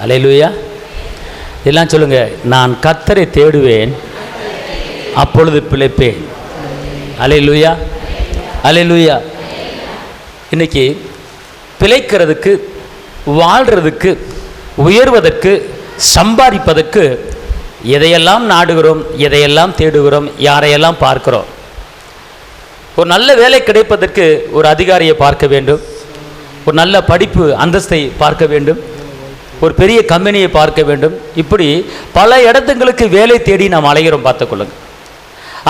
அல்லேலூயா. எல்லாம் சொல்லுங்க, நான் கர்த்தரை தேடுவேன் அப்பொழுது பிழைப்பேன். அல்லேலூயா, அல்லேலூயா. இன்னைக்கு பிழைக்கிறதுக்கு, வாழ்கிறதுக்கு, உயர்வதற்கு, சம்பாதிப்பதற்கு எதையெல்லாம் நாடுகிறோம், எதையெல்லாம் தேடுகிறோம், யாரையெல்லாம் பார்க்கிறோம். ஒரு நல்ல வேலை கிடைப்பதற்கு ஒரு அதிகாரியை பார்க்க வேண்டும், ஒரு நல்ல படிப்பு அந்தஸ்தை பார்க்க வேண்டும், ஒரு பெரிய கம்பெனியை பார்க்க வேண்டும். இப்படி பல இடத்துங்களுக்கு வேலை தேடி நாம் அலைகிறோம். பார்த்துக்கொள்ளுங்க.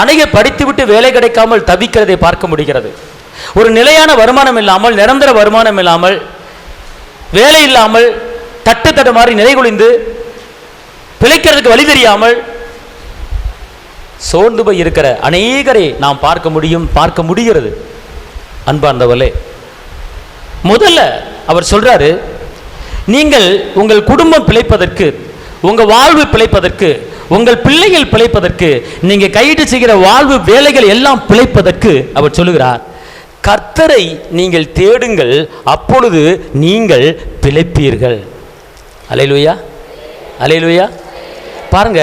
அநேகர் படித்துவிட்டு வேலை கிடைக்காமல் தவிக்கிறதை பார்க்க முடிகிறது. ஒரு நிலையான வருமானம் இல்லாமல், நிரந்தர வருமானம் இல்லாமல், வேலை இல்லாமல் தட்டு தடுமாறி நிலைகுலிந்து பிழைக்கிறதுக்கு வழி தெரியாமல் சோர்ந்து போய் இருக்கிற அநேகரை நாம் பார்க்க முடிகிறது. அன்பார்ந்தவர்களே, முதல்ல அவர் சொல்றாரு, நீங்கள் உங்கள் குடும்பம் பிழைப்பதற்கு, உங்கள் வாழ்வு பிழைப்பதற்கு, உங்கள் பிள்ளைகள் பிழைப்பதற்கு, நீங்கள் கையிட்டு செய்கிற வாழ்வு வேலைகள் எல்லாம் பிழைப்பதற்கு அவர் சொல்லுகிறார், கர்த்தரை நீங்கள் தேடுங்கள், அப்பொழுது நீங்கள் பிழைப்பீர்கள். அல்லேலூயா, அல்லேலூயா. பாருங்க,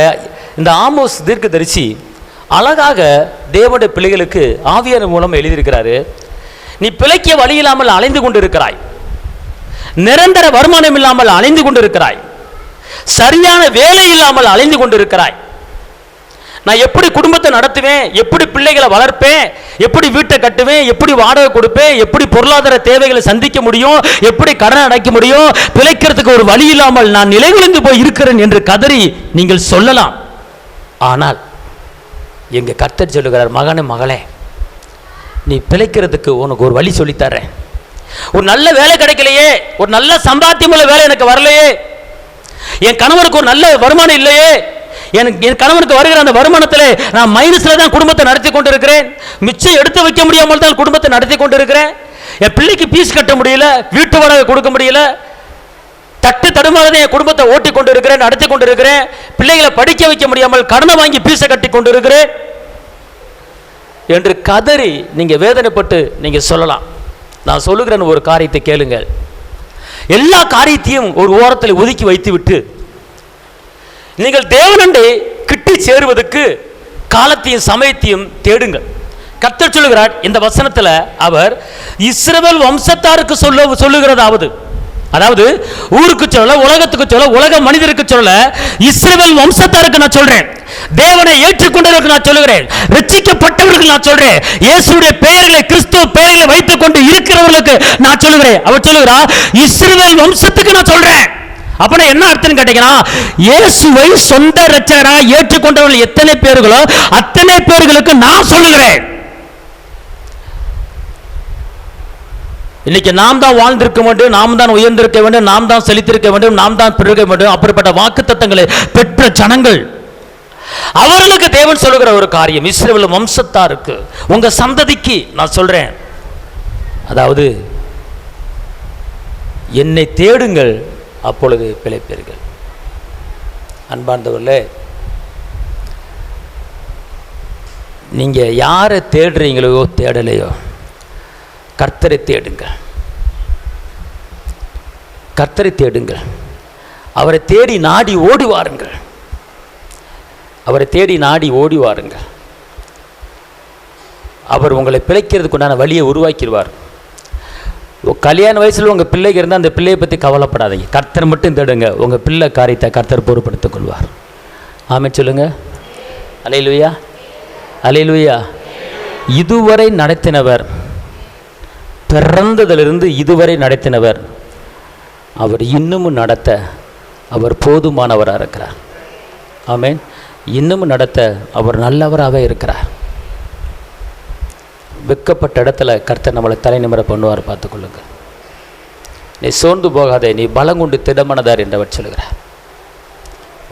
இந்த ஆமோஸ் தீர்க்கதரிசி அழகாக தேவனுடைய பிள்ளைகளுக்கு ஆவியானவர் மூலம் எழுதியிருக்கிறாரு. நீ பிழைக்க வழி இல்லாமல் அலைந்து கொண்டு இருக்கிறாய், நிரந்தர வருமானம் இல்லாமல் அலைந்து கொண்டிருக்கிறாய், சரியான வேலை இல்லாமல் அலைந்து கொண்டிருக்கிறாய். நான் எப்படி குடும்பத்தை நடத்துவேன், எப்படி பிள்ளைகளை வளர்ப்பேன், எப்படி வீட்டை கட்டுவேன், எப்படி வாடகை கொடுப்பேன், எப்படி பொருளாதார தேவைகளை சந்திக்க முடியும், எப்படி கடன் அடைக்க முடியும், பிழைக்கிறதுக்கு ஒரு வழி இல்லாமல் நான் நிலைகுலைந்து போய் இருக்கிறேன் என்று கதறி நீங்கள் சொல்லலாம். ஆனால் எங்க கர்த்தர் சொல்லுகிறார், மகனே மகளே, நீ பிழைக்கிறதுக்கு உனக்கு ஒரு வழி சொல்லித்தரேன். ஒரு நல்ல வேலை கிடைக்கலையே, ஒரு நல்ல சம்பாத்தியமுள்ள வேலை எனக்கு வரலையே, என் கணவனுக்கு ஒரு நல்ல வருமானம் இல்லையே, என் கணவனுக்கு வருகிற அந்த வருமானத்தில் நான் மைனஸ்ல தான் குடும்பத்தை நடத்தி கொண்டு இருக்கிறேன், மிச்சம் எடுத்து வைக்க முடியாமல் தான் குடும்பத்தை நடத்தி கொண்டு இருக்கிறேன், என் பிள்ளைக்கு பீஸ் கட்ட முடியல, வீட்டு வாடகை கொடுக்க முடியல, தட்டு தடுமாறதை என் குடும்பத்தை ஓட்டி கொண்டு இருக்கிறேன், நடத்தி கொண்டு இருக்கிறேன், பிள்ளைகளை படிக்க வைக்க முடியாமல் கடனை வாங்கி பீஸை கட்டி கொண்டு இருக்கிறேன் என்று கதறி நீங்க வேதனைப்பட்டு நீங்க சொல்லலாம். நான் சொல்லுகிறேன், ஒரு காரியத்தை கேளுங்கள். எல்லா காரியத்தையும் ஒரு ஓரத்தில் ஒதுக்கி வைத்துவிட்டு நீங்கள் தேவனண்டை கிட்டி சேருவதற்கு காலத்தையும் சமயத்தையும் தேடுங்கள். கர்த்தர் சொல்லுகிறார் இந்த வசனத்தில், அவர் இஸ்ரவேல் வம்சத்தாருக்கு சொல்லுகிறதாவது, அதாவது ஊருக்கு சொல்ல, உலகத்துக்கு சொல்ல, உலக மனிதருக்கு சொல்ல, இஸ்ரவேல் வம்சத்தாருக்கு நான் சொல்றேன், தேவனை ஏற்றுக்கொண்டவர்களுக்கு நான் சொல்லுகிறேன், ரட்சிக்கப்பட்டவர்களுக்கு நான் சொல்றேன், இயேசுடைய பெயர்களை, கிறிஸ்துவ பெயர்களை வைத்துக் கொண்டு இருக்கிறவர்களுக்கு நான் சொல்லுகிறேன். அவர் சொல்லுகிறார், இஸ்ரவேல் வம்சத்துக்கு நான் சொல்றேன். அப்படின்னா என்ன அர்த்தம் கேட்டீங்கன்னா, இயேசுவை சொந்த இரட்சகரா ஏற்றுக்கொண்டவர்கள் எத்தனை பேர்களோ அத்தனை பேர்களுக்கு நான் சொல்லுகிறேன். இன்னைக்கு நாம் தான் வாழ்ந்திருக்க வேண்டும், நாம் தான் உயர்ந்திருக்க வேண்டும், நாம் தான் செழித்திருக்க வேண்டும், நாம் தான் பெருக வேண்டும். அப்படிப்பட்ட வாக்குத்தத்தங்களை பெற்ற ஜனங்கள், அவர்களுக்கு தேவன் சொல்லுகிற ஒரு காரியம், இஸ்ரவேல் வம்சத்தாருக்கு, உங்க சந்ததிக்கு நான் சொல்றேன், அதாவது என்னை தேடுங்கள், அப்பொழுது பிழைப்பீர்கள். அன்பார்ந்தவர்களே, நீங்க யாரை தேடுறீங்களோ தேடலையோ, கர்த்தரை தேடுங்கள், கர்த்தரை தேடுங்கள். அவரை தேடி நாடி ஓடி வாருங்கள், அவரை தேடி நாடி ஓடி வாருங்கள். அவர் உங்களை பிழைக்கிறதுக்கு உண்டான வழியை உருவாக்கிடுவார். கல்யாண வயசில் உங்கள் பிள்ளைக்கு இருந்தால் அந்த பிள்ளையை பற்றி கவலைப்படாதீங்க, கர்த்தரை மட்டும் தேடுங்க, உங்கள் பிள்ளை காரியத்தை கர்த்தர் பொறுப்படுத்திக் கொள்வார். ஆமென் சொல்லுங்க. அல்லேலூயா, அல்லேலூயா. இதுவரை நடத்தினவர், பிறந்ததிலிருந்து இதுவரை நடத்தினவர், அவர் இன்னமும் நடத்த அவர் போதுமானவராக இருக்கிறார். ஆமென். இன்னமும் நடத்த அவர் நல்லவராக இருக்கிறார். வெக்கப்பட்ட இடத்துல கர்த்தர் நம்மளை தலை நிமிர பண்ணுவார். பார்த்துக்கொள்ளுங்க. நீ சோர்ந்து போகாதே, நீ பலங்கொண்டு திடமனதார் என்றவர் சொல்லுகிறார்.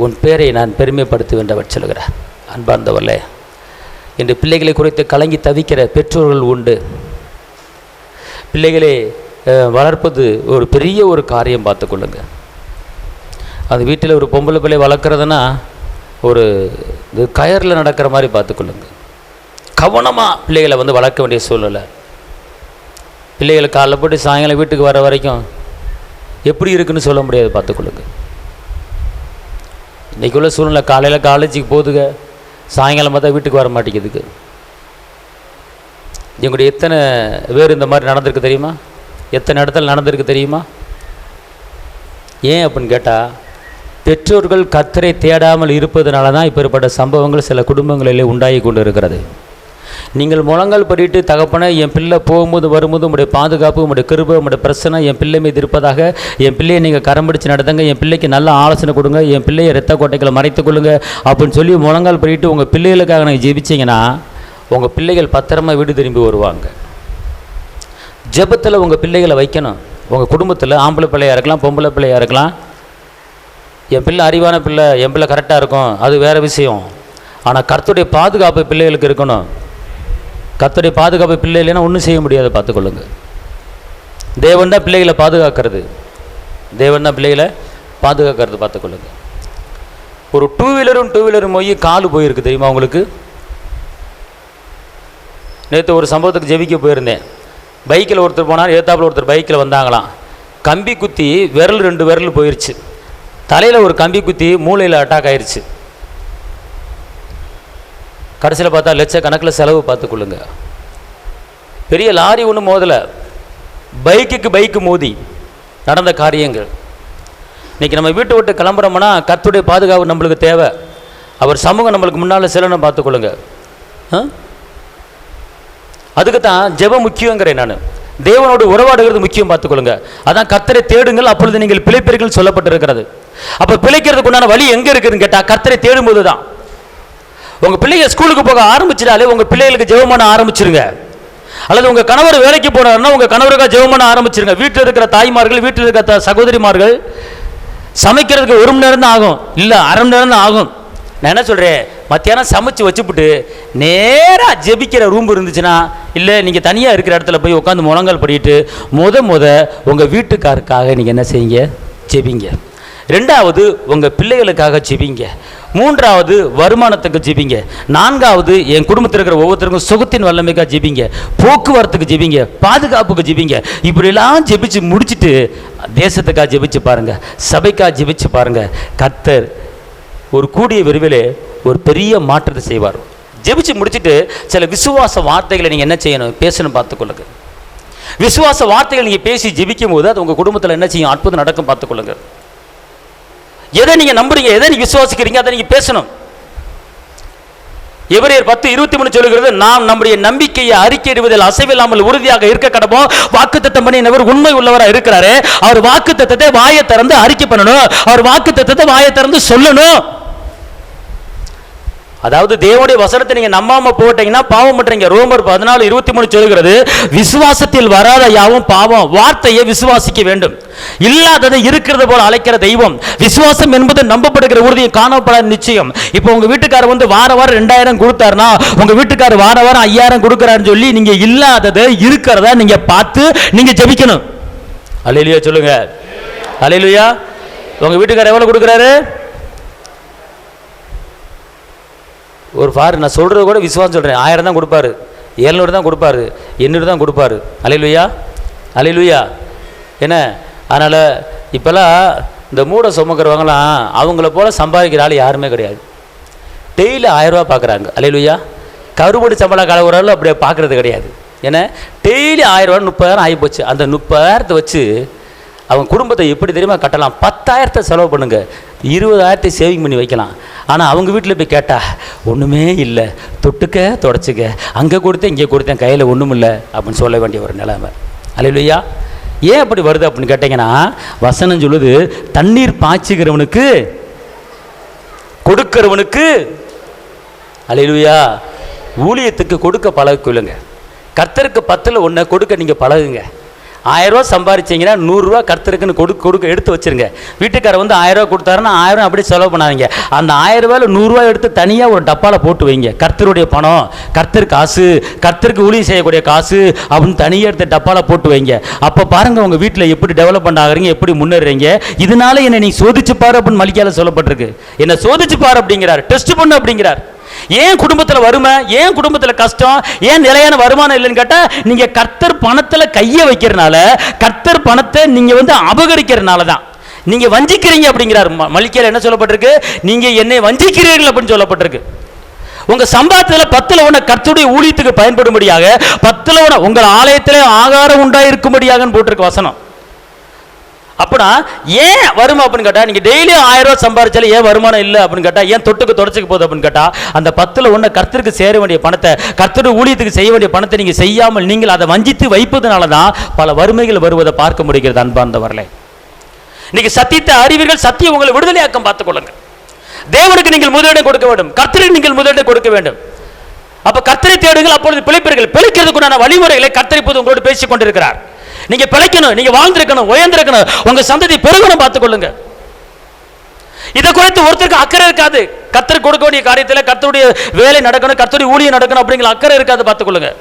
உன் பேரை நான் பெருமைப்படுத்துவேன் என்றவர் சொல்லுகிறார். அன்பார்ந்தவர்களே, இன்று பிள்ளைகளை குறித்து கலங்கி தவிக்கிற பெற்றோர்கள் உண்டு. பிள்ளைகளை வளர்ப்பது ஒரு பெரிய ஒரு காரியம் பார்த்துக்கொள்ளுங்க. அது வீட்டில் ஒரு பொம்பளை பிள்ளை வளர்க்குறதுனா ஒரு இது கயரில் நடக்கிற மாதிரி பார்த்துக்கொள்ளுங்க. கவனமாக பிள்ளைகளை வளர்க்க வேண்டிய சூழ்நிலை. பிள்ளைகளை காலைல போட்டு சாயங்காலம் வீட்டுக்கு வர வரைக்கும் எப்படி இருக்குன்னு சொல்ல முடியாது பார்த்துக்கொள்ளுங்க. இன்றைக்கி உள்ள சூழ்நிலை காலையில் காலேஜுக்கு போகுதுங்க, சாயங்காலம் பார்த்தா வீட்டுக்கு வர மாட்டேங்குதுக்கு. எங்களுடைய எத்தனை பேர் இந்த மாதிரி நடந்திருக்கு தெரியுமா? எத்தனை இடத்துல நடந்திருக்கு தெரியுமா? ஏன் அப்படின்னு கேட்டால், பெற்றோர்கள் கர்த்தரை தேடாமல் இருப்பதனால தான் இப்பேற்பட்ட சம்பவங்கள் சில குடும்பங்களிலே உண்டாகி கொண்டு இருக்கிறது. நீங்கள் முழங்கால் படிட்டு, தகப்பனை என் பிள்ளை போகும்போது வரும்போது உங்களுடைய பாதுகாப்பு, உங்களுடைய கிருபை, உங்களுடைய பிரச்சனை என் பிள்ளை மீது இருப்பதாக, என் பிள்ளையை நீங்கள் கரம் பிடிச்சு நடத்துங்க, என் பிள்ளைக்கு நல்ல ஆலோசனை கொடுங்க, என் பிள்ளையை இரத்த கோட்டைகளை மறைத்து கொள்ளுங்க அப்படின்னு சொல்லி முழங்கால் படிட்டு உங்கள் பிள்ளைகளுக்காக நீங்கள் ஜெபிச்சிங்கன்னா உங்கள் பிள்ளைகள் பத்திரமா வீடு திரும்பி வருவாங்க. ஜெபத்தில் உங்கள் பிள்ளைகளை வைக்கணும். உங்கள் குடும்பத்தில் ஆம்பளை பிள்ளையாக இருக்கலாம், பொம்பளை பிள்ளையாக இருக்கலாம். என் பிள்ளை அறிவான பிள்ளை, என் பிள்ளை கரெக்டாக இருக்கும், அது வேறு விஷயம். ஆனால் கர்த்தருடைய பாதுகாப்பு பிள்ளைகளுக்கு இருக்கணும். கர்த்தருடைய பாதுகாப்பு பிள்ளை இல்லைன்னா ஒன்றும் செய்ய முடியாது பார்த்துக்கொள்ளுங்க. தேவன் தான் பிள்ளைகளை பாதுகாக்கிறது. தேவன் தான் பிள்ளைகளை பாதுகாக்கிறது பார்த்துக்கொள்ளுங்க. ஒரு டூ வீலரும் போய் கால் போயிருக்கு தெரியுமா உங்களுக்கு? நேற்று ஒரு சம்பவத்துக்கு ஜெபிக்க போயிருந்தேன். பைக்கில் ஒருத்தர் போனார், ஏத்தாப்பில் ஒருத்தர் பைக்கில் வந்தாங்களாம். கம்பி குத்தி விரல் 2 விரல் போயிடுச்சு. தலையில் ஒரு கம்பி குத்தி மூளையில் அட்டாக் ஆயிடுச்சு. கடைசியில் பார்த்தா லட்சக்கணக்கில் செலவு பார்த்துக்கொள்ளுங்க. பெரிய லாரி ஒன்று மோதலை, பைக்குக்கு பைக்கு மோதி நடந்த காரியங்கள். இன்றைக்கி நம்ம வீட்டை விட்டு கிளம்புறோம்னா கர்த்தருடைய பாதுகாப்பு நம்மளுக்கு தேவை. அவர் சமூகம் நம்மளுக்கு முன்னால் செல்லணும் பார்த்துக்கொள்ளுங்க. அதுக்கு தான் ஜெபம் முக்கியங்கிறேன் நான். தேவனோடு உறவாடுகிறது முக்கியம் பார்த்துக்கொள்ளுங்க. அதான் கர்த்தரை தேடுங்கள் அப்பொழுது நீங்கள் பிழைப்பீர்கள் சொல்லப்பட்டிருக்கிறது. அப்போ பிழைக்கிறதுக்கு உண்டான வழி எங்கே இருக்குதுன்னு கேட்டால் கர்த்தரை தேடும்போது தான். உங்கள் பிள்ளைங்க ஸ்கூலுக்கு போக ஆரம்பிச்சிட்டாலே உங்கள் பிள்ளைகளுக்கு ஜெபம் பண்ண ஆரம்பிச்சிருங்க. அல்லது உங்கள் கணவர் வேலைக்கு போனாருன்னா உங்கள் கணவருக்காக ஜெபம் பண்ண ஆரம்பிச்சிருங்க. வீட்டில் இருக்கிற தாய்மார்கள், வீட்டில் இருக்கிற சகோதரிமார்கள் சமைக்கிறதுக்கு 1 மணி நேரம் தான் ஆகும், இல்லை 1/2 மணி நேரம் தான் ஆகும். நான் என்ன சொல்கிறேன், மத்தியானம் சமைச்சு வச்சுப்புட்டு நேராக ஜெபிக்கிற ரூம் இருந்துச்சுன்னா, இல்லை நீங்கள் தனியாக இருக்கிற இடத்துல போய் உட்காந்து முழங்கால் படிட்டு உங்கள் வீட்டுக்காருக்காக நீங்கள் என்ன செய்யுங்க, ஜெபிங்க. 2வது உங்கள் பிள்ளைகளுக்காக ஜெபிங்க. 3வது வருமானத்துக்கு ஜெபிங்க. 4வது என் குடும்பத்தில் இருக்கிற ஒவ்வொருத்தருக்கும் சுகத்தின் வல்லமைக்காக ஜெபிங்க. போக்குவரத்துக்கு ஜெபிங்க, பாதுகாப்புக்கு ஜெபிங்க. இப்படிலாம் ஜெபிச்சு முடிச்சுட்டு தேசத்துக்காக ஜெபிச்சு பாருங்க, சபைக்காக ஜெபிச்சு பாருங்க. கர்த்தர் ஒரு கூடிய விரைவிலே ஒரு பெரிய மாற்றத்தை செய்வார். ஜெபிச்சு முடிச்சுட்டு சில விசுவாச வார்த்தைகளை நீங்கள் என்ன செய்யணும், பேசணும் பார்த்துக்கொள்ளுங்க. விசுவாச வார்த்தைகள் நீங்கள் பேசி ஜெபிக்கும் போது அது உங்கள் குடும்பத்தில் என்ன செய்யும், அற்புதம் நடக்கும் பார்த்துக்கொள்ளுங்க. எதை நீங்கள் நம்புறீங்க, எதை நீங்கள் விசுவாசிக்கிறீங்க, அதை நீங்கள் பேசணும். எபிரேயர் 10:23 சொல்லுகிறது, நாம் நம்முடைய நம்பிக்கையை அறிக்கையிடுவதில் அசைவில்லாமல் உறுதியாக இருக்க கடவோம். வாக்குத்தத்தம் பண்ணினவர் உண்மை உள்ளவராக இருக்கிறாரு. அவர் வாக்குத்தத்தத்தை வாயை திறந்து அறிக்கை பண்ணணும். அவர் வாக்குத்தத்தத்தை வாயை திறந்து சொல்லணும். அதாவது தேவனுடைய வசனத்தை நீங்க நம்பாம போட்டீங்கன்னா பாவம் பண்றீங்க. ரோமர் 14:23 சொல்கிறது, விசுவாசத்தில் வராத யாவும் பாவம். வார்த்தையை விசுவாசிக்க வேண்டும். இல்லாததை இருக்கிறது போல அழைக்கிற தெய்வம். விசுவாசம் என்பது நம்பப்படுகிற உறுதியை காணப்படாத நிச்சயம். இப்போ உங்க வீட்டுக்காரர் வாரம் 2000 கொடுத்தாருன்னா உங்க வீட்டுக்காரர் வாரம் 5000 கொடுக்கறாருன்னு சொல்லி நீங்க இல்லாததை இருக்கிறதா நீங்க பார்த்து நீங்க ஜெபிக்கணும். அல்லேலூயா சொல்லுங்க. அல்லேலூயா. உங்க வீட்டுக்காரர் எவ்வளவு கொடுக்கறாரு? ஒரு பாரு, நான் சொல்கிறது கூட விசுவாசம் சொல்கிறேன். 1000 தான் கொடுப்பாரு, 700 தான் கொடுப்பாரு, 800 தான் கொடுப்பாரு. அல்லேலூயா. அல்லேலூயா. என்ன அதனால் இப்போல்லாம் இந்த மூடை சுமக்கிறவங்களாம் அவங்கள போல் சம்பாதிக்கிற ஆள் யாருமே கிடையாது. டெய்லி 1000 ரூபா பார்க்குறாங்க. அல்லேலூயா. கருப்படி சம்பளம் கலவுறாலும் அப்படியே பார்க்குறது கிடையாது. ஏன்னா டெய்லி 1000 ரூபா 30,000 ஆகிப்போச்சு. அந்த 30,000 வச்சு அவங்க குடும்பத்தை எப்படி தெரியுமா கட்டலாம்? 10,000 செலவு பண்ணுங்க, 20,000 சேவிங் பண்ணி வைக்கலாம். ஆனால் அவங்க வீட்டில் போய் கேட்டால் ஒன்றுமே இல்லை, தொட்டுக்க தொடச்சிக்க, அங்கே கொடுத்தேன் இங்கே கொடுத்தேன், கையில் ஒன்றும் இல்லை அப்படின்னு சொல்ல வேண்டிய ஒரு நிலைமை. அல்லேலூயா. ஏன் அப்படி வருது அப்படின்னு கேட்டிங்கன்னா, வசனம் சொல்லுது, தண்ணீர் பாய்ச்சுகிறவனுக்கு கொடுக்கிறவனுக்கு, அல்லேலூயா, ஊழியத்துக்கு கொடுக்க பழகிக்கொள்ளுங்க. கர்த்தருக்கு 10ல் 1 கொடுக்க நீங்கள் பழகுங்க. 1000 ரூபா சம்பாதிச்சிங்கன்னா 100 ரூபா கர்த்தருக்குன்னு கொடுக்க எடுத்து வச்சிருங்க. வீட்டுக்காரர் வந்து 1000 ரூபா கொடுத்தாருன்னா 1000 அப்படியே செலவு பண்ணாதீங்க. அந்த 1000 ரூபாயில் 100 ரூபா எடுத்து தனியாக ஒரு டப்பாவில் போட்டு வைங்க. கர்த்தருடைய பணம், கர்த்தர் காசு, கர்த்தருக்கு ஊழியம் செய்யக்கூடிய காசு அப்படின்னு தனியாக எடுத்து டப்பாவில் போட்டு வைங்க. அப்போ பாருங்கள் உங்கள் வீட்டில் எப்படி டெவலப்மெண்ட் ஆகுறீங்க, எப்படி முன்னேறீங்க. இதனால என்னை நீ சோதிச்சு பாரு அப்படின்னு மல்கியால சொல்லப்பட்டிருக்கு. என்னை சோதிச்சு பாரு அப்படிங்கிறார், டெஸ்ட் பண்ணு அப்படிங்கிறார். ஏன் குடும்பத்தில் வறுமை, ஏன் குடும்பத்தில் கஷ்டம், ஏன் நிலையான வருமானம் இல்லைன்னு கேட்டால் நீங்கள் கர்த்தர் பணத்தில் கையை வைக்கிறனால, கர்த்தர் பணத்தை நீங்கள் வந்து அபகரிக்கிறனால தான் நீங்கள் வஞ்சிக்கிறீங்க அப்படிங்கிறார். மல்கியால என்ன சொல்லப்பட்டிருக்கு? நீங்கள் என்னை வஞ்சிக்கிறீர்கள் அப்படின்னு சொல்லப்பட்டிருக்கு. உங்க சம்பாதத்தில் 10ல் 1 கர்த்தருடைய ஊழியத்துக்கு பயன்படும்படியாக, 10ல் 1 உங்கள் ஆலயத்திலே ஆகாரம் உண்டாயிருக்கும்படியாக போட்டிருக்கு வசனம். அப்படின்னா ஏன் வருமா அப்படின்னு கேட்டால், நீங்கள் டெய்லி 1000 ரூபா சம்பாதிச்சாலும் ஏன் வருமானம் இல்லை அப்படின்னு கேட்டால், ஏன் தொட்டுக்கு தொடச்சிக்க போகுது அப்படின்னு கேட்டால், அந்த 10ல் 1 கர்த்தருக்கு சேர வேண்டிய பணத்தை, கர்த்தருடைய ஊழியத்துக்கு செய்ய வேண்டிய பணத்தை நீங்கள் செய்யாமல் நீங்கள் அதை வஞ்சித்து வைப்பதனால தான் பல வறுமைகள் வருவதை பார்க்க முடிகிறது. அன்பார்ந்தவர்களே, இன்னைக்கு சத்தியத்தை அறிவீர்கள், சத்தியம் உங்களை விடுதலையாக்கம் பார்த்துக் கொள்ளுங்கள். தேவனுக்கு நீங்கள் முதலிடம் கொடுக்க வேண்டும், கர்த்தருக்கு நீங்கள் முதலிடம் கொடுக்க வேண்டும். அப்ப கர்த்தரை தேடுங்கள், அப்பொழுது பிழைப்பீர்கள். பிழைக்கிறதுக்குண்டான வழிமுறைகளை கர்த்தர் இப்போது உங்களோடு பேசிக் கொண்டிருக்கிறார். நீங்க பிழைக்கணும், நீங்க வாழ்ந்திருக்கணும், உயர்ந்திருக்கணும், உங்க சந்ததி பெருகணும், பார்த்துக் கொள்ளுங்க. இதை குறித்து ஒருத்தருக்கு அக்கறை இருக்காது. கர்த்தர் கொடுக்க வேண்டிய காரியத்தில் கர்த்தருடைய வேலை நடக்கணும், கர்த்தருடைய ஊழியம் நடக்கணும் அப்படிங்கிற அக்கறை இருக்காது, பார்த்துக் கொள்ளுங்க.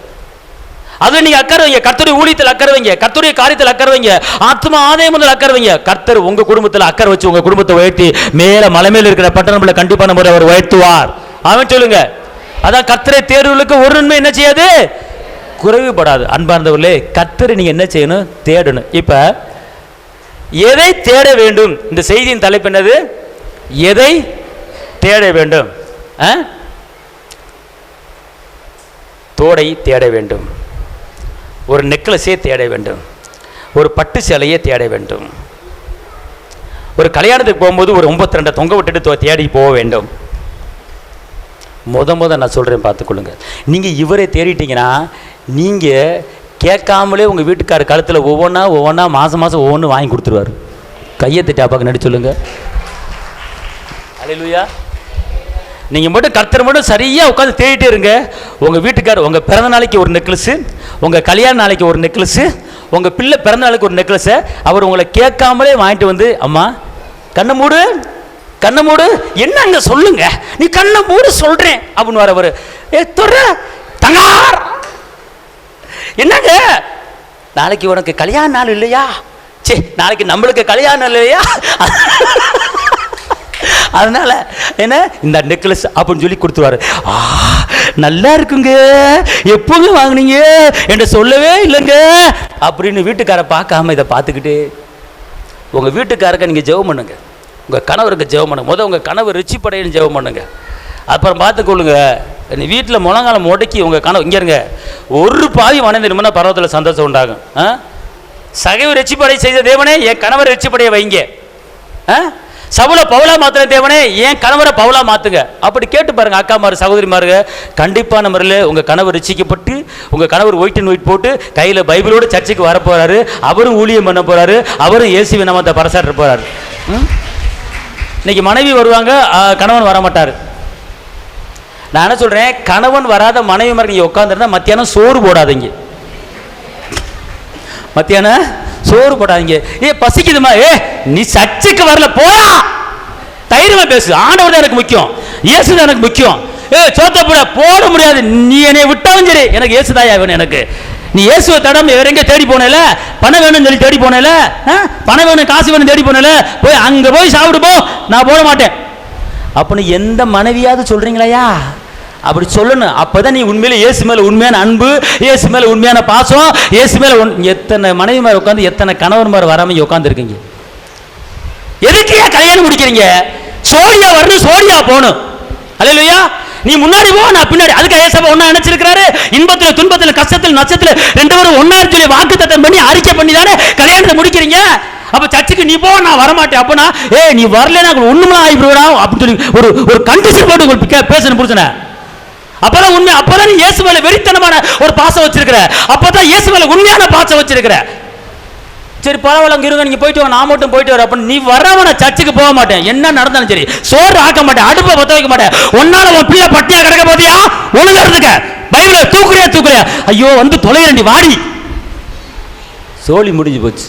அது நீங்க அக்கறை வைங்க, கர்த்தருடைய ஊழியத்தில் அக்கறை வைங்க, கர்த்தருடைய காரியத்தில் அக்கறை வைங்க, ஆத்மா ஆதாயம் முதல் அக்கறை வைங்க. கர்த்தர் உங்க குடும்பத்தில் அக்கறை வச்சு உங்க குடும்பத்தை உயர்த்தி மேல மலை மேல இருக்கிற பட்டணங்களை கண்டிப்பான முறை அவர் உயர்த்துவார். அவன் சொல்லுங்க. அதான் கர்த்தரை தேர்வுகளுக்கு ஒரு நன்மை என்ன செய்யாது, குறைவுபடாது. அன்பார்ந்தவர்களே, கர்த்தரை நீங்க என்ன செய்யணும், தேடணும். இப்ப எதை தேட வேண்டும்? இந்த செய்தியின் தலைப்பு என்னது? எதை தேட வேண்டும்? தோடை தேட வேண்டும், ஒரு நெக்லஸே தேட வேண்டும், ஒரு பட்டு சேலையே தேட வேண்டும், ஒரு கல்யாணத்துக்கு போகும்போது ஒரு 52 தொங்க விட்டுட்டு தேடி போக வேண்டும். முத நான் சொல்கிறேன், பார்த்துக்கொள்ளுங்க. நீங்கள் இவரை தேடிட்டீங்கன்னா நீங்கள் கேட்காமலே உங்கள் வீட்டுக்கார கழுத்தில் ஒவ்வொன்றா மாதம் ஒவ்வொன்று வாங்கி கொடுத்துருவார். கையை தட்டி அப்பாக்கு நடி சொல்லுங்க. அல்லேலூயா. நீங்கள் மட்டும் கர்த்தர் மட்டும் சரியாக உட்காந்து தேடிட்டே இருங்க. உங்கள் வீட்டுக்காரர் உங்கள் பிறந்த நாளைக்கு ஒரு நெக்லஸு, உங்கள் கல்யாண நாளைக்கு ஒரு நெக்லஸு, உங்கள் பிள்ளை பிறந்த நாளைக்கு ஒரு நெக்லஸை அவர் உங்களை கேட்காமலே வாங்கிட்டு வந்து, அம்மா கண்ணை மூடு, கண்ணை மூடு, என்னங்க சொல்லுங்க, நீ கண்ணை மூடு சொல்கிறேன் அப்படின்னு வர அவர். தங்கார் என்னங்க, நாளைக்கு உனக்கு கல்யாண நாள் இல்லையா? சே, நாளைக்கு நம்மளுக்கு கல்யாண நாள் இல்லையா? அதனால என்ன இந்த நெக்லஸ் அப்படின்னு சொல்லி கொடுத்துருவாரு. நல்லா இருக்குங்க, எப்போங்க வாங்கினீங்க என்று சொல்லவே இல்லைங்க அப்படின்னு வீட்டுக்கார பார்க்காம இதை பார்த்துக்கிட்டு உங்கள் வீட்டுக்காரருக்கு நீங்கள் ஜெபம் பண்ணுங்க, உங்கள் கணவருக்கு ஜெபம் பண்ணுங்க. முதல் உங்கள் கணவர் ரிச்சிப்படையின்னு ஜெபம் பண்ணுங்க. அப்புறம் பார்த்துக்கொள்ளுங்க. நீ வீட்டில் முழங்காலம் முடக்கி உங்கள் கனவு இங்கே இருங்க, ஒரு பாதி வணங்கிருந்தோம்னா பருவத்தில் சந்தோஷம் உண்டாகும். சகைவு ரிச்சிப்படை செய்த தேவனே என் கணவர் ரிச்சிப்படையை வைங்க, சவுல பவுலா மாத்திர தேவனே என் கணவரை பவுலா மாத்துங்க. அப்படி கேட்டு பாருங்க அக்காமாரு சகோதரிமாருங்க. கண்டிப்பான முறையில் உங்கள் கணவர் ரிச்சிக்கப்பட்டு உங்கள் கணவர் ஒயிட் அண்ட் ஒயிட் போட்டு கையில் பைபிளோடு சர்ச்சுக்கு வர போகிறாரு, அவரும் ஊழியம் பண்ண போகிறாரு, அவரும் இயேசுவின் நாமத்தை பறைசாற்ற போகிறாரு. இன்னைக்கு மனைவி வருவாங்க, கணவன் வரமாட்டார். நான் என்ன சொல்கிறேன், கணவன் வராத மனைவி மாதிரி நீங்கள் உட்காந்துருந்தா மத்தியானம் சோறு போடாதீங்க, மத்தியானம் சோறு போடாதீங்க. பசிக்குதுமா, நீ சர்ச்சுக்கு வரல போடா, தைரியமா பேசு, ஆண்டவர் தான் எனக்கு முக்கியம், இயேசு தான் எனக்கு முக்கியம். சோத்த போட முடியாது, நீ என்னை விட்டாலும் சரி எனக்கு இயேசு தாயா வேணும். எனக்கு நீ இயேசுவை தடம் வேற எங்கே தேடி போனேல, பணம் வேணும்னு சொல்லி தேடி போனேல, பணம் வேணும் காசு வேணும் தேடி போனேல, போய் அங்கே போய் சாப்பிடு போ, நான் போட மாட்டேன் அப்படின்னு எந்த மனைவியாவது சொல்றீங்களையா? அப்படி சொல்லணும். அப்பதான் நீ உண்மையில இயேசு மேல உண்மையான அன்பு, இயேசு மேல உண்மையான பாசம், இயேசு மேல எத்தனை மனைவி மாதிரி உட்காந்து எத்தனை கணவன் மாதிரி வராம உட்காந்து இருக்கீங்க. எதுக்கு கல்யாணம் முடிக்கிறீங்க? சோடியா வரணும், சோடியா போகணும். அல்லேலூயா. நீ முன்னாடி போ, நான் பின்னாடி. அதுக்கு ஏசப்பா ஒண்ணா நினைச்சிருக்கிறாரு. இன்பத்துல துன்பத்துல கஷ்டத்துல நஷ்டத்துல 2 பேரும் ஒன்னா சொல்லி வாக்குத்தத்தம் பண்ணி அறிக்கை பண்ணி தானே கல்யாணத்தை முடிக்கிறீங்க. அப்ப சர்ச்சுக்கு நீ போ, நான் வரமாட்டேன். அப்பனா நீ வரலன்னா ஒண்ணுமெல்லாம் ஆயிடுறா அப்படின்னு சொல்லி ஒரு கண்டிஷன் போட்டு பேசணும் புரிச்சன. அப்பதான் உண்மை, அப்பதான் நீ இயேசு மேல வெறித்தனமான ஒரு பாசம் வச்சிருக்கிற, அப்பதான் இயேசு மேல உண்மையான பாசம் வச்சிருக்கிற. சரி பரவாயில்ல, அங்க இருங்க, நீங்க போயிட்டு வாங்க, நான் மட்டும் போயிட்டு வரேன். அப்ப நீ வரவன சர்ச்சுக்கு போக மாட்டேன், என்ன நடந்தாலும் சரி, சோறு ஆக்க மாட்டேன், அடுப்பை பத்த வைக்க மாட்டேன். ஒன்னால உன் பிள்ளை பட்டியா கிடக்க போதியா? ஒழுங்கா இருந்துக்க, பைபிளை தூக்குறியா? ஐயோ வந்து தொலைகிறண்டி வாடி சோழி முடிஞ்சு போச்சு.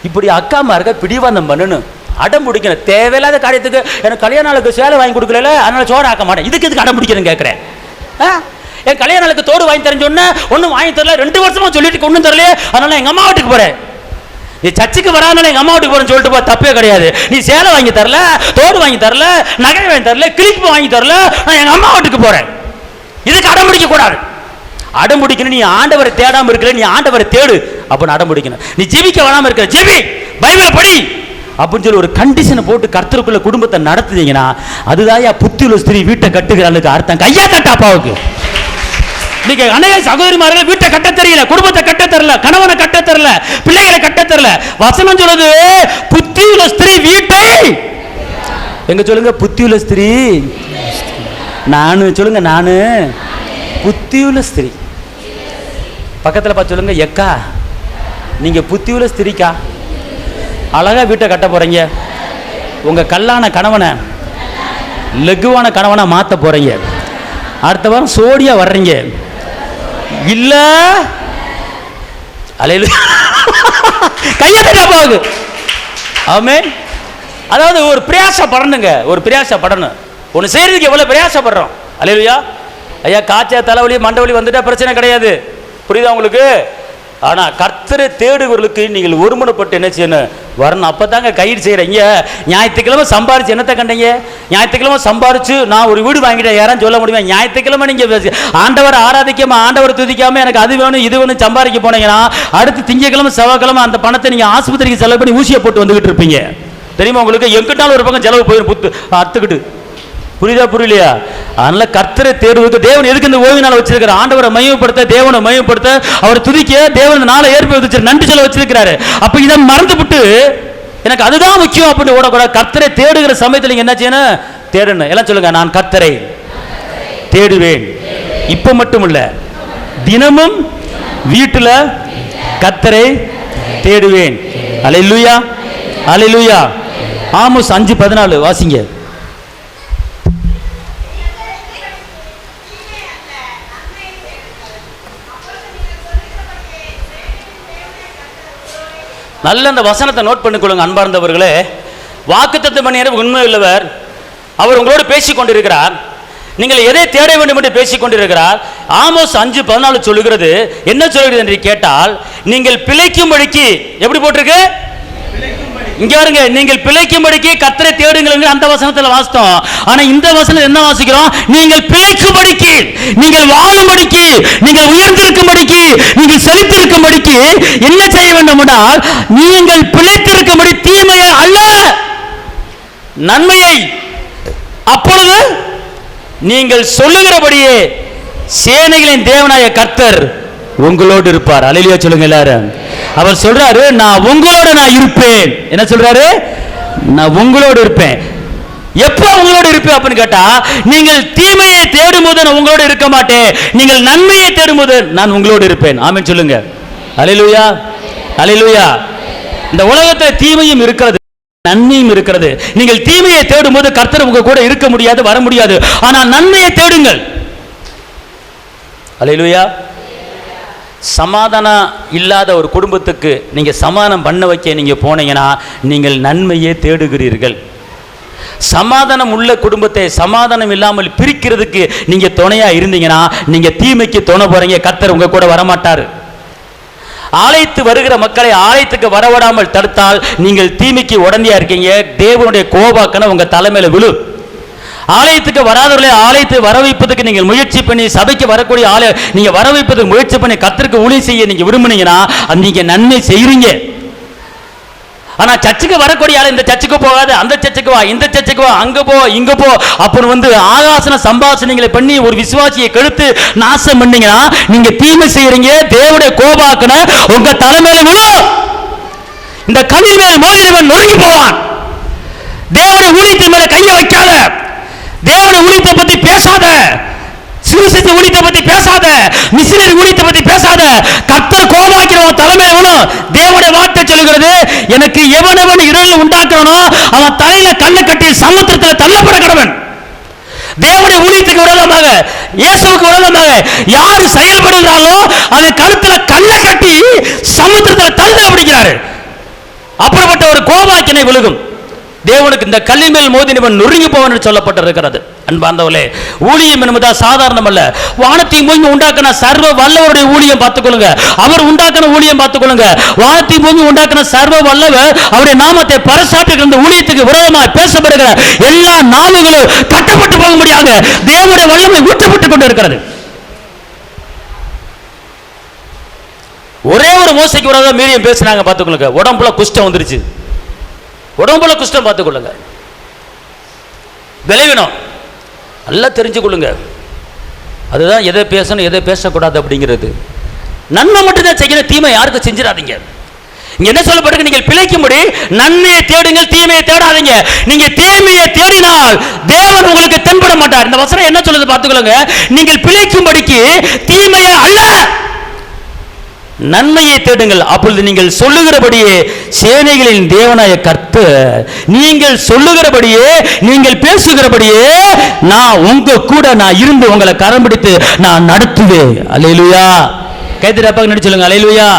இப்படி அக்காமார்க பிடிவாதம் பண்ணணும், அடம் பிடிக்கணும். தேவையில்லாத காரியத்துக்கு எனக்கு கல்யாண நாளுக்கு சேலை வாங்கி கொடுக்கல, அதனால சோறு ஆக்க மாட்டேன். இதுக்கு எதுக்கு அடம் பிடிக்கணும்னு கேட்குறேன். என் கல்யாண நாளுக்கு தோடு வாங்கி தரேன்னு சொன்ன ஒன்றும் வாங்கி தரல, 2 வருஷமா சொல்லிட்டு ஒன்றும் தரலையே, அதனால எங்கள் அம்மா வீட்டுக்கு போகிறேன். நீ சர்ச்சுக்கு வராதனால எங்கள் அம்மா வீட்டுக்கு போகிறேன்னு சொல்லிட்டு போ, தப்பே கிடையாது. நீ சேலை வாங்கி தரல, தோடு வாங்கி தரல, நகை வாங்கி தரல, கிளிப்பு வாங்கி தரல, நான் எங்கள் அம்மா வீட்டுக்கு போகிறேன். இதுக்கு அடம் பிடிக்க கூடாது. அடம் பிடிக்கணும். நீ ஆண்டவரை தேடாமல் இருக்கிற, நீ ஆண்டவரை தேடு அப்படின்னு அடம் பிடிக்கணும். நீ ஜெபிக்க வராமல் இருக்கிற, ஜெபி, பைபிளை படி அப்படின்னு சொல்லி ஒரு கண்டிஷனை போட்டு கர்த்தருக்குள்ள குடும்பத்தை நடத்துதீங்கன்னா அதுதான் புத்தியுள்ள ஸ்திரீ வீட்டை கட்டுகிறாளுக்கு அர்த்தம். கையா தட்ட அப்பாவுக்கு. நீங்க அநேக சகோதரிமார்கள் வீட்டை கட்ட தெரியல, குடும்பத்தை கட்ட தெரியல, கணவனை கட்ட தெரியல, பிள்ளைகளை கட்ட தெரியல. வசனம் சொல்லுது புத்தியுள்ள ஸ்திரீ வீட்டை எங்க சொல்லுங்க, புத்தியுள்ள ஸ்திரீ. நானு சொல்லுங்க, நானு புத்தியுள்ள ஸ்திரீ. பக்கத்தில் பார்த்து சொல்லுங்க, எக்கா நீங்க புத்தியுள்ள ஸ்திரீக்கா. அழகா வீட்டை கட்ட போறீங்க. உங்க கல்லான கணவனை லெகுவான கணவனை மாத்த போறீங்க. அடுத்த வாரம் சோடியா வர்றீங்க இல்ல? அல்லேலூயா. கையெழுத்து அப்பாவுக்கு. ஆமென். அதாவது ஒரு பிரயாசப்படணுங்க, ஒரு பிரயாசப்படணும். ஒன்று செய்யறதுக்கு எவ்வளவு பிரயாசப்படுறோம். அல்லேலூயா. ஐயா காய்ச்சல் தலைவலி மண்டவலி வந்துட்டா பிரச்சனை கிடையாது, புரியுதா உங்களுக்கு? ஆனால் கர்த்தரை தேடுவர்களுக்கு நீங்கள் ஒருமனப்பட்டு என்ன செய்யணும், வரணும். அப்போ தாங்க கைடு செய்கிறீங்க. ஞாயிற்றுக்கிழமை சம்பாரிச்சு என்னத்தை கண்டீங்க? ஞாயிற்றுக்கிழமை சம்பாரிச்சு நான் ஒரு வீடு வாங்கிட்டேன், யாரும் சொல்ல முடியுமா? ஞாயிற்றுக்கிழமை நீங்கள் ஆண்டவரை ஆராதிக்காமல் ஆண்டவரை துதிக்காமல் எனக்கு அது வேணும் இது வேணும் சம்பாதிக்க போனீங்கன்னா அடுத்து திங்கக்கிழமை செவ்வாய்க்கிழமை அந்த பணத்தை நீங்கள் ஆஸ்பத்திரிக்கு செலவு பண்ணி ஊசியை போட்டு வந்துக்கிட்டு இருப்பீங்க. தெரியுமா உங்களுக்கு? எங்கிட்டாலும் ஒரு பக்கம் செலவு போயிடும், புத்து அத்துக்கிட்டு. புரியுதா புரியலையா? அதனால கர்த்தரை தேடுவதற்கு தேவன் எதுக்கு இந்த ஓய்வு நாள் வச்சிருக்கிற? ஆண்டவரை மையப்படுத்த, தேவனை மையப்படுத்த, அவர் துதிக்க தேவன் நாளை ஏற்பி வச்சு நன்றி சொல்ல வச்சிருக்கிறாரு. அப்ப இதை மறந்துவிட்டு எனக்கு அதுதான் முக்கியம் அப்படின்னு ஓடக்கூடாது. கர்த்தரை தேடுகிற சமயத்தில் நீங்க என்ன செய்யணும்? தேடணும். எல்லாம் சொல்லுங்க, நான் கர்த்தரை தேடுவேன். இப்ப மட்டும் இல்ல, தினமும் வீட்டுல கர்த்தரை தேடுவேன். அல்லேலூயா, அல்லேலூயா. ஆமோஸ் 5:14 வாசிங்க. நல்ல அந்த வசனத்தை நோட் பண்ணிக்கொள்ளுங்க அன்பார்ந்தவர்களே. வாக்குத்தத்தம் பண்ணியவர் உண்மை உள்ளவர், அவர் உங்களோடு பேசிக் கொண்டிருக்கிறார். நீங்கள் எதை தேட வேண்டும் என்று பேசிக் கொண்டிருக்கிறார். ஆமோஸ் 5:14 சொல்லுகிறது. என்ன சொல்கிறது என்று கேட்டால், நீங்கள் பிழைக்கும்படிக்கு எப்படி போட்டிருக்கு? இங்க பாருங்க, நீங்கள் பிழைக்கும்படிக்கு கர்த்தரை தேடுங்கள் அந்த வசனத்தில் வாசித்தோம். ஆனா இந்த வசனம் என்ன வாசிக்கிறோம்? நீங்கள் பிழைக்கும்படிக்கு, நீங்கள் வாழும்படிக்கு, நீங்கள் உயர்ந்திருக்கும்படிக்கு, நீங்கள் செழித்திருக்கும்படிக்கு என்ன செய்ய வேண்டும் என்றால், நீங்கள் பிழைத்திருக்கும்படி தீமையை அல்ல நன்மையை. அப்பொழுது நீங்கள் சொல்லுகிறபடியே சேனைகளின் தேவனாய கர்த்தர் உங்களோடு இருப்பார். அல்லேலூயா சொல்லுங்க எல்லாரும். அவர் சொல்றாரு, நான் உங்களோட நான் இருப்பேன். என்ன சொல்றாரு? நான் உங்களோடு இருப்பேன். எப்ப உங்களோடு இருப்பேன் அப்படின்னு கேட்டா, நீங்கள் தீமையை தேடும் போது நான் உங்களோடு இருக்க மாட்டேன், நீங்கள் நன்மையை தேடும் போது நான் உங்களோடு இருப்பேன். ஆமென் சொல்லுங்க. அல்லேலூயா, அல்லேலூயா. இந்த உலகத்தில் தீமையும் இருக்கிறது, நன்மையும் இருக்கிறது. நீங்கள் தீமையை தேடும் போது கர்த்தர் உங்க கூட இருக்க முடியாது, வர முடியாது. ஆனால் நன்மையை தேடுங்கள். அல்லேலூயா. சமாதானம் இல்லாத ஒரு குடும்பத்துக்கு நீங்க சமாதானம் பண்ண வைக்க நீங்க போனீங்கன்னா நீங்கள் நன்மையே தேடுகிறீர்கள். சமாதானம் உள்ள குடும்பத்தை சமாதானம் இல்லாமல் பிரிக்கிறதுக்கு நீங்க துணையா இருந்தீங்கன்னா நீங்க தீமைக்கு துணை போறீங்க. கர்த்தர் உங்க கூட வரமாட்டாரு. ஆலயத்து வருகிற மக்களை ஆலயத்துக்கு வரவிடாமல் தடுத்தால் நீங்கள் தீமைக்கு உடந்தையா இருக்கீங்க. தேவனுடைய கோபாக்கன உங்க தலைமையில விழு. ஆலயத்துக்கு வராதவர்களை ஆலயத்தை வர வைப்பதற்கு நீங்கள் முயற்சி பண்ணி, சபைக்கு வரக்கூடிய ஆலய நீங்க வர வைப்பதற்கு முயற்சி பண்ணி கர்த்தருக்கு ஊழியம் செய்ய நீங்க விரும்புனீங்கன்னா நீங்க நன்மை செய்றீங்க. ஆனா சர்ச்சுக்கு வரக்கூடிய ஆளு இந்த சர்ச்சுக்கு போகாது, அந்த சர்ச்சுக்கு வா, இந்த சர்ச்சுக்கு வா, அங்க போ, இங்க போ அப்படின்னு வந்து ஆகாசன சம்பாஷணைகளை பண்ணி ஒரு விசுவாசியை கெடுத்து நாசம் பண்ணீங்கன்னா நீங்க தீமை செய்யறீங்க. தேவனுடைய கோபாக்கன உங்க தலைமையில விழும். இந்த கல்லின் மேல் மோதிரவன் நொறுங்கி போவான். தேவனுடைய ஊழியத்தின் மேல கையை வைக்காத, தேவனுடைய ஊழியத்தை பத்தி பேசாத, சுவிசேஷ ஊழியத்தை பத்தி பேசாத, மிஷனரி ஊழியத்தை பத்தி பேசாத. கர்த்தர் கோபாக்கிறவன் தலைமையில விழும். தேவனுடைய வார்த்தை சொல்லுகிறது, எனக்கு எவனவன் இருள் உண்டாக்குறானோ அவன் தலையில கல்லை கட்டி சமுத்திரத்தில் தள்ளப்பட கடவன். தேவனுடைய ஊழியத்துக்கு விரோதமாக, இயேசுவுக்கு விரோதமாக யார் செயல்படுகிறார்களோ அதை கழுத்துல கல்லை கட்டி சமுத்திரத்தில் தள்ள பிடிக்கிறாரு. அப்படிப்பட்ட ஒரு கோபாக்கினை விழுகும். தேவனுக்கு இந்த கல்லின் மேல் மோதினவன் நொறுங்கி போவன் என்று சொல்லப்பட்டிருக்கிறது. அன்பார்ந்தவர்களே, ஊழியம் என்பதா சாதாரணம் அல்ல. வானத்தையும் பூமி உண்டாக்கின சர்வ வல்லவருடைய ஊழியம் பார்த்துக்கொள்ளுங்க. அவர் உண்டாக்கின ஊழியம் பார்த்துக்கொள்ளுங்க. வானத்தையும் பூமி உண்டாக்கின சர்வ வல்லவர் அவருடைய நாமத்தை பறைசாற்றுகிற இந்த ஊழியத்துக்கு விரோதமாக பேசப்படுகிற எல்லா நாவுகளும் கட்டப்பட்டு போக முடியாது. தேவனுடைய வல்லமை ஊற்றப்பட்டுக் கொண்டு இருக்கிறது. ஒரே ஒரு மோசைக்கு விரோதமாக மீறியம் பேசினாங்க பார்த்துக்கொள்ளுங்க. உடம்புல குஷ்டம் வந்துருச்சு. உடம்புல குஷ்டம் பார்த்துக்கொள்ளுங்க. விளைவினம் நல்லா தெரிஞ்சு கொள்ளுங்க. அதுதான் எதை பேசணும் எதை பேசக்கூடாது அப்படிங்கிறது. நன்மை மட்டும்தான் செய்யணும், தீமை யாருக்கும் செஞ்சிடாதீங்க. இங்க என்ன சொல்லப்பட்டிருக்கு? நீங்கள் பிழைக்கும்படி நன்மையை தேடுங்கள், தீமையை தேடாதீங்க. நீங்க தீமையை தேடினால் தேவன் உங்களுக்கு தென்பட மாட்டார். இந்த வசனம் என்ன சொல்லுது பார்த்துக்கொள்ளுங்க. நீங்கள் பிழைக்கும்படிக்கு தீமையை அல்ல நன்மையை தேடுங்கள், அப்பொழுது நீங்கள் சொல்லுகிறபடியே சேனைகளின் தேவனாய கர்த்தர் நீங்கள் சொல்லுகிறபடியே நீங்கள் பேசுகிறபடியே நான் உங்க கூட நான் இருந்து உங்களை கரம் பிடித்து நான் நடத்துவேன். அல்லேலூயா. கைத்தட்டப்பா நடி சொல்லுங்க அல்லேலூயா.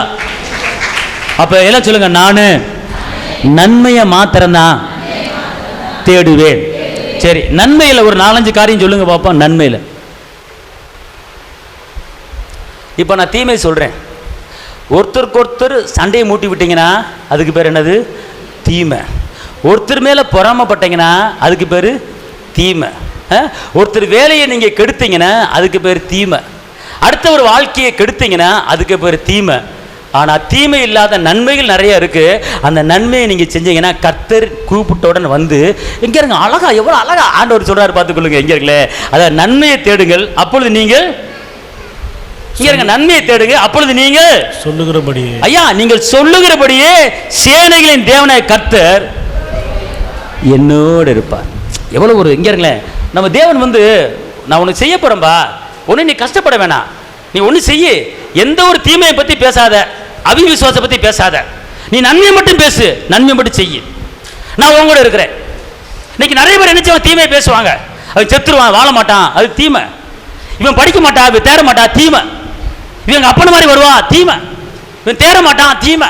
அப்ப எல்லாம் சொல்லுங்க, நானு நன்மையை மாத்திரம்தான் தேடுவேன். சரி, நன்மையில ஒரு 4-5 காரியம் சொல்லுங்க பாப்போம். நன்மையில இப்ப நான் தீமை சொல்றேன். ஒருத்தருக்கு ஒருத்தர் சண்டையை மூட்டி விட்டீங்கன்னா அதுக்கு பேர் என்னது? தீமை. ஒருத்தர் மேலே பொறாமப்பட்டீங்கன்னா அதுக்கு பேர் தீமை. ஒருத்தர் வேலையை நீங்கள் கெடுத்தீங்கன்னா அதுக்கு பேர் தீமை. அடுத்த ஒரு வாழ்க்கையை கெடுத்தீங்கன்னா அதுக்கு பேர் தீமை. ஆனால் தீமை இல்லாத நன்மைகள் நிறைய இருக்குது. அந்த நன்மையை நீங்கள் செஞ்சீங்கன்னா கர்த்தர் கூப்பிட்டவுடன் வந்து எங்கே இருங்க அழகா, எவ்வளோ அழகா ஆண்டவர் சொல்கிறார் பார்த்துக்கொள்ளுங்க. எங்கே இருக்கல அதான் நன்மையை தேடுங்கள், அப்பொழுது நீங்கள் நன்மையை தேடுங்க, அப்பொழுது நீங்க சொல்லுகிறபடியே ஐயா நீங்கள் சொல்லுகிறபடியே சேனைகளின் தேவனாய கர்த்தர் என்னோடு இருப்பார். எவ்வளவு ஒரு இங்க இருங்களேன். நம்ம தேவன் வந்து நான் உனக்கு செய்ய போறேன்பா, ஒன்னு நீ கஷ்டப்பட வேணாம், நீ ஒன்னு செய்ய, எந்த ஒரு தீமையை பத்தி பேசாத, அவிசுவாசத்தை பத்தி பேசாத, நீ நன்மை மட்டும் பேசு, நன்மை மட்டும் செய்ய, நான் உன் கூட இருக்கிறேன். இன்னைக்கு நிறைய பேர் நினைச்சவன் தீமையை பேசுவாங்க. அவன் செத்துருவான், வாழ மாட்டான், அது தீமை. இவன் படிக்க மாட்டான், இவன் தேர மாட்டான், தீமை. இவங்க அப்பன மாதிரி வருவான், தீமை. இவன் தேர மாட்டான், தீமை.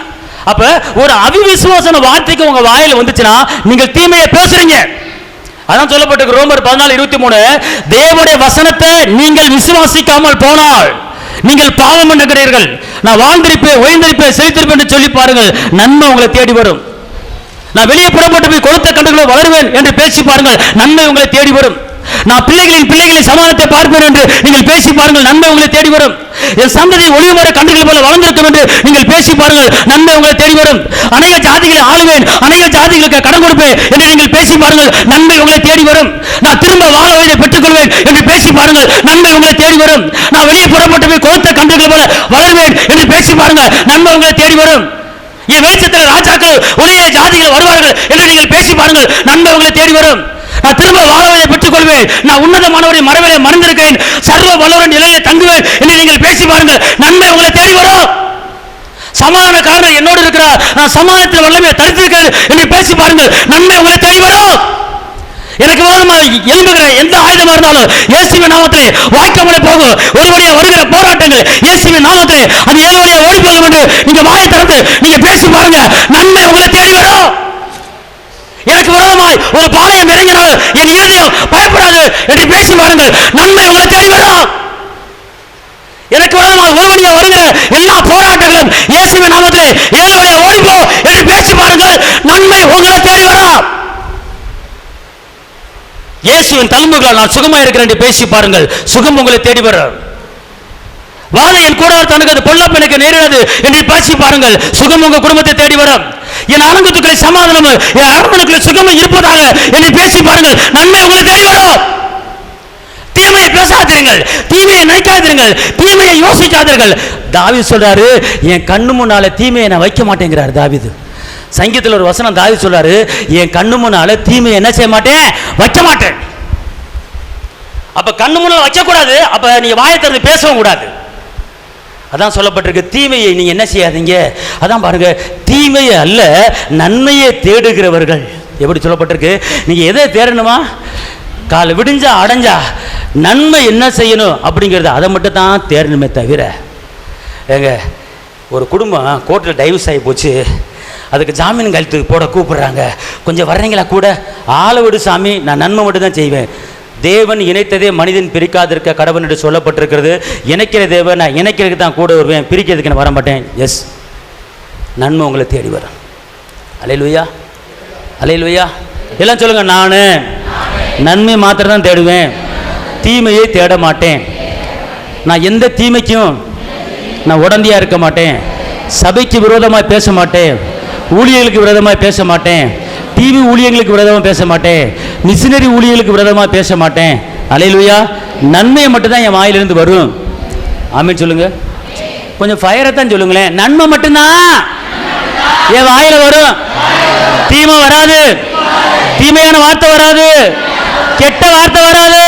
அப்ப ஒரு அவிசுவாசன வார்த்தைக்கு உங்க வாயில வந்துச்சுன்னா நீங்கள் தீமையை பேசுறீங்க. அதான் சொல்லப்பட்டிருக்கு ரோமர் 14:23, தேவனுடைய வசனத்தை நீங்கள் விசுவாசிக்காமல் போனால் நீங்கள் பாவம் பண்ணுகிறீர்கள். நான் வாழ்ந்திருப்பேன், ஓய்ந்திருப்பேன், செழித்திருப்பேன் என்று சொல்லி பாருங்கள், நன்மை உங்களை தேடி வரும். நான் வெளியே புறப்பட்டு போய் கொளுத்த கண்டுகளை வளருவேன் என்று பேசி பாருங்கள், நன்மை உங்களை தேடி வரும். நான் பிள்ளைகளின் சமாதானத்தை பார்ப்பேன் என்று நீங்கள் பேசி பாருங்கள், நன்மை உங்களை தேடி வரும். என் சந்ததி ஒளிவுமர கன்றுகள் போல வளர்ந்திருக்கும் என்று நீங்கள் பேசி பாருங்கள், நன்மை உங்களை தேடி வரும். அநேக ஜாதிகளை ஆளுவேன், அநேக ஜாதிகளுக்கு கடன் கொடுப்பேன் என்று நீங்கள் பேசி பாருங்கள், நன்மை உங்களை தேடி வரும். நான் திரும்ப வாழ வயதை பெற்றுக் கொள்வேன் என்று பேசி பாருங்கள், நன்மை உங்களை தேடி வரும். நான் வெளியே புறப்பட்டு போய் கொளுத்த கன்றுகள் போல வளருவேன் என்று பேசி பாருங்கள், நன்மை உங்களை தேடி வரும். என் வெளிச்சத்தில் ராஜாக்கள் ஒளிய ஜாதிகள் வருவார்கள் என்று நீங்கள் பேசி பாருங்கள், நன்மை உங்களை தேடி வரும். நான் திரும்ப வாழ்வதை பெற்றுக் கொள்வேன், நான் உன்னதமானவரை மறைவதை மறந்திருக்கேன், சர்வ வல்லவரின் நிலையிலே தங்குவேன் என்று நீங்கள் பேசி பாருங்கள், நன்மை உங்களை தேடி வரும். சமாதான காரணம் என்னோடு இருக்கிறார், நான் சமாதானத்தில் வல்லமையை தடுத்திருக்கிறேன் என்று பேசி பாருங்கள், நன்மை உங்களை தேடி வரும். எனக்கு விரோதமாக எழும்புகிற எந்த ஆயுதமா இருந்தாலும் இயேசுவின் நாமத்திலே வாய்க்காமலே போகும். ஒரு வழியா வருகிற போராட்டங்கள் இயேசுவின் நாமத்திலே அது ஏழு வழியா ஓடி போகும் என்று நீங்க வாயை திறந்து நீங்க பேசி பாருங்க, நன்மை உங்களை தேடி வரும். எனக்கு விரோதமாய் ஒரு பாளையம் இறங்கினால் என் இருதயம் பயப்படாது என்று பேசி பாருங்கள், நன்மை உங்களை தேடி வரும். எனக்கு விரோதமாக ஒரு வழியா வருகிற எல்லா போராட்டங்களும் இயேசுவின் நாமத்திலே ஏழு வழியா ஓடிப்போ என்று பேசி பாருங்கள், நன்மை உங்களை தேடி வரும். இயேசுவின் தழும்புகளால் நான் சுகமா இருக்கிறேன் என்று பேசி பாருங்கள், சுகம் உங்களை தேடி வரும். வாதை என் கூடாரத்து அணுகிறது, பொல்லாப்பு எனக்கு நேரிடாது என்று பேசி பாருங்கள், சுகம் உங்க குடும்பத்தை தேடி வரும். என் அலங்கத்துக்களை சமாதானம், என் அரண்மனைக்குள்ள சுகமும் இருப்பதாக என்று பேசி பாருங்கள், நன்மை உங்களை தேடி வரும். தீமையை பேசாதீர்கள், தீமையை நினைக்காதீர்கள், தீமையை யோசிக்காதீர்கள். தாவீது சொல்றாரு, என் கண்ணு முன்னால தீமையை நான் வைக்க மாட்டேங்கிறார் தாவீது. சங்கீதத்தில் ஒரு வசனம் தாவீது சொல்றாரு, என் கண்ணு முன்னால தீமையை என்ன செய்ய மாட்டேன், வைக்க மாட்டேன். அப்ப கண்ணு முன்னால வைக்க கூடாது, அப்ப நீங்க வாயை திறந்து பேசவும் கூடாது. அதான் சொல்லப்பட்டிருக்கு, தீமையை நீங்க என்ன செய்யாதீங்க. அதான் பாருங்க, தீமையை அல்ல நன்மையை தேடுகிறவர்கள். எப்படி சொல்லப்பட்டிருக்கு, நீங்க எதை தேடணுமா, காலை விடிஞ்சா அடைஞ்சா நன்மை என்ன செய்யணும் அப்படிங்கிறது அதை மட்டும் தான் தேடணுமே தவிர. ஏங்க, ஒரு குடும்பம் கோர்ட்டில் டைவர்ஸ் ஆகி போச்சு, அதுக்கு ஜாமீன் கழுத்துக்கு போட கூப்பிடுறாங்க, கொஞ்சம் வர்றீங்களா கூட? ஆளை விடு சாமி, நான் நன்மை மட்டும் தான் செய்வேன். தேவன் இணைத்ததே மனிதன் பிரிக்காதிருக்க கடவுள் என்று சொல்லப்பட்டிருக்கிறது. இணைக்கிற தேவன், நான் இணைக்கிறதுக்கு தான் கூட வருவேன், பிரிக்கிறதுக்கு நான் வர மாட்டேன். எஸ், நன்மை உங்களை தேடி வரும். அல்லேலூயா, அல்லேலூயா. எல்லாம் சொல்லுங்க, நான் நன்மை மாத்திரம் தான் தேடுவேன், தீமையை தேட மாட்டேன். நான் எந்த தீமைக்கும் நான் உடந்தையாக இருக்க மாட்டேன். சபைக்கு விரோதமாக பேச மாட்டேன், ஊழியர்களுக்கு விரோதமாக பேச மாட்டேன், டிவி ஊழியர்களுக்கு விரோதமாக பேச மாட்டேன், மிஷினரி ஊழியர்களுக்கு விரோதமாக பேச மாட்டேன். அல்லேலூயா. நன்மையை மட்டும்தான் என் வாயிலிருந்து வரும். ஆமென் சொல்லுங்க. கொஞ்சம் ஃபயரை தான் சொல்லுங்களேன். நன்மை மட்டும்தான் என் வாயில வரும், தீமை வராது, தீமையான வார்த்தை வராது, கெட்ட வார்த்தை வராது,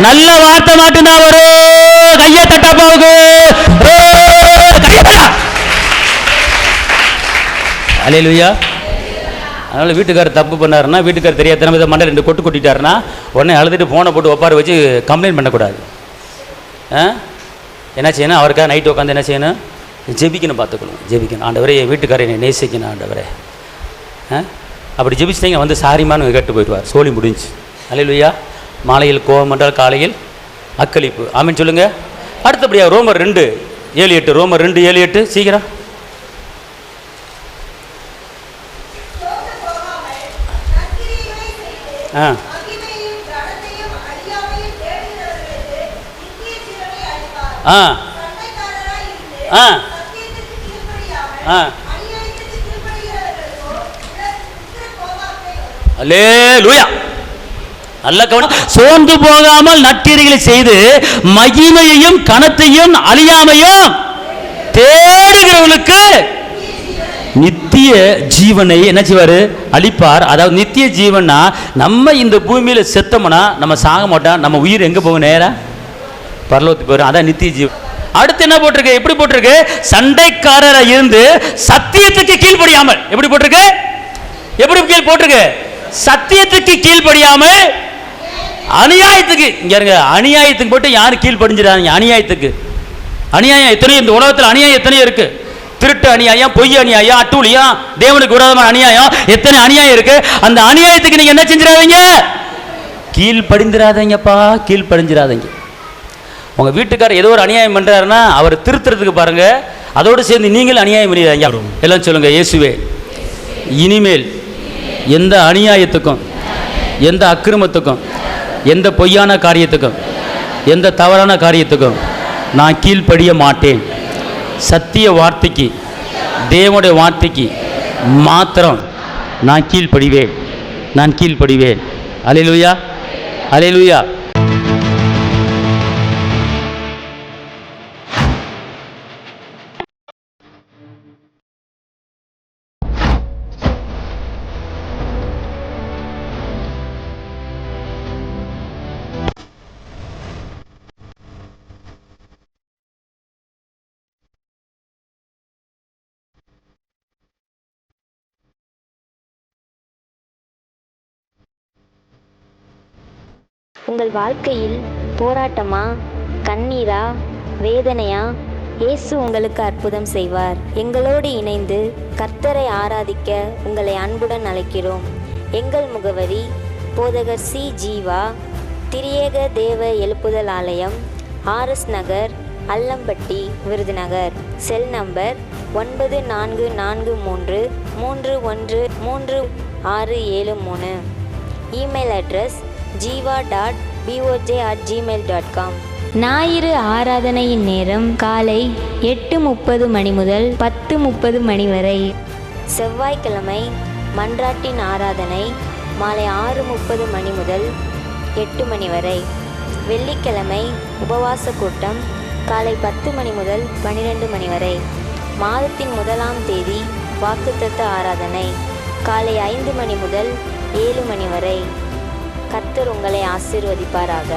நல்ல வார்த்தை மட்டும்தான் வரும். கையை தட்ட போகுது. அல்லேலூயா. அதனால் வீட்டுக்காரர் தப்பு பண்ணாருன்னா, வீட்டுக்காரர் தெரியாத மண்டை 2 கொட்டு கொட்டிட்டாருன்னா உடனே அழுதுட்டு ஃபோனை போட்டு ஒப்பார வச்சு கம்ப்ளைண்ட் பண்ணக்கூடாது. என்ன செய்யணும்? அவருக்காக நைட்டு உட்காந்து என்ன செய்யணும்? ஜெபிக்கணும், பார்த்துக்கணும், ஜெபிக்கணும். ஆண்டவரே, என் வீட்டுக்காரர் என்னை நேசிக்கணும் ஆண்டவரே. அப்படி ஜெபிச்சிட்டிங்க வந்து சாரிமான்னு கேட்டு போயிடுவார், சோழி முடிஞ்சு. அல்லேலூயா. மாலையில் கோபம் என்றால் காலையில் அக்களிப்பு. ஆமென் சொல்லுங்க. அடுத்தபடியாக ரோமர் 2:7-8. ரோமர் 2:7-8 சீக்கிரம். அல்லேலூயா. நல்ல கவனம். சோர்ந்து போகாமல் நற்கிரிகளை செய்து மகிமையையும் கனத்தையும் அழியாமையும் தேடுகிறவர்களுக்கு நித்திய ஜீவனை என்ன செய்வார்? அளிப்பார். அதாவது நித்திய ஜீவனா, நம்ம இந்த பூமியில் செத்தோம்னா நம்ம சாக மாட்டோம், நம்ம உயிர் எங்கே போகும்? நேரா பரலோகத்துக்கு போயிடும். அதான் நித்திய ஜீவன். அடுத்து என்ன போட்டிருக்கு? எப்படி போட்டிருக்கு? சண்டைக்காரரை இருந்து சத்தியத்துக்கு கீழ்ப்படியாமல். எப்படி போட்டிருக்கு? எப்படி கீழ் போட்டிருக்கு? சத்தியத்துக்கு கீழ்ப்படியாமல் அநியாயத்துக்கு. இங்க இருங்க, அநியாயத்துக்கு போட்டு யாரும் கீழ்ப்படிஞ்சிடாதீங்க. அநியாயத்துக்கு, அநியாயம் எத்தனையோ இந்த உலகத்தில் அநியாயம் எத்தனையோ இருக்கு. திருட்டு அநியாயம், பொய் அநியாயம், அட்டூழியம், தேவனுக்கு விரோதமான அநியாயம், எத்தனை அநியாயம் இருக்கு. அந்த அநியாயத்துக்கு நீங்க என்ன செஞ்சிடாதீங்க? கீழ்ப்படிஞ்சிடாதீங்கப்பா, கீழ்ப்படிஞ்சிடாதீங்க. உங்க வீட்டுக்காரர் ஏதோ ஒரு அநியாயம் பண்றாருன்னா அவர் திருத்துறதுக்கு பாருங்க, அதோடு சேர்ந்து நீங்களும் அநியாயம் பண்ணிடாதீங்க. எல்லாம் சொல்லுங்க, இயேசுவே இனிமேல் எந்த அநியாயத்துக்கும், எந்த அக்கிரமத்துக்கும், எந்த பொய்யான காரியத்துக்கும், எந்த தவறான காரியத்துக்கும் நான் கீழ்ப்படிய மாட்டேன். சத்திய வார்த்தைக்கு, தேவனுடைய வார்த்தைக்கு மாத்திரம் நான் கீழ்ப்படிவேன், நான் கீழ்ப்படிவேன். அல்லேலூயா, அல்லேலூயா. உங்கள் வாழ்க்கையில் போராட்டமா, கண்ணீரா, வேதனையா? இயேசு உங்களுக்கு அற்புதம் செய்வார். எங்களோடு இணைந்து கர்த்தரை ஆராதிக்க உங்களை அன்புடன் அழைக்கிறோம். எங்கள் முகவரி: போதகர் சி. ஜீவா, திரியேக தேவ எழுப்புதல் ஆலயம், RS Nagar, Allampatti, Virudhunagar. Cell number 9443313673. Email address jiva.boj@gmail.com. ஞாயிறு ஆராதனையின் நேரம் காலை 8:30 மணி முதல் 10:30 மணி வரை. செவ்வாய்க்கிழமை மன்றாட்டின் ஆராதனை மாலை 6:30 மணி முதல் 8 மணி வரை. வெள்ளிக்கிழமை உபவாச கூட்டம் காலை 10 மணி முதல் 12 மணி வரை. மாதத்தின் 1ஆம் தேதி வாக்குத்தத்த ஆராதனை காலை 5 மணி முதல் 7 மணி வரை. கர்த்தர் உங்களை ஆசீர்வதிப்பாராக.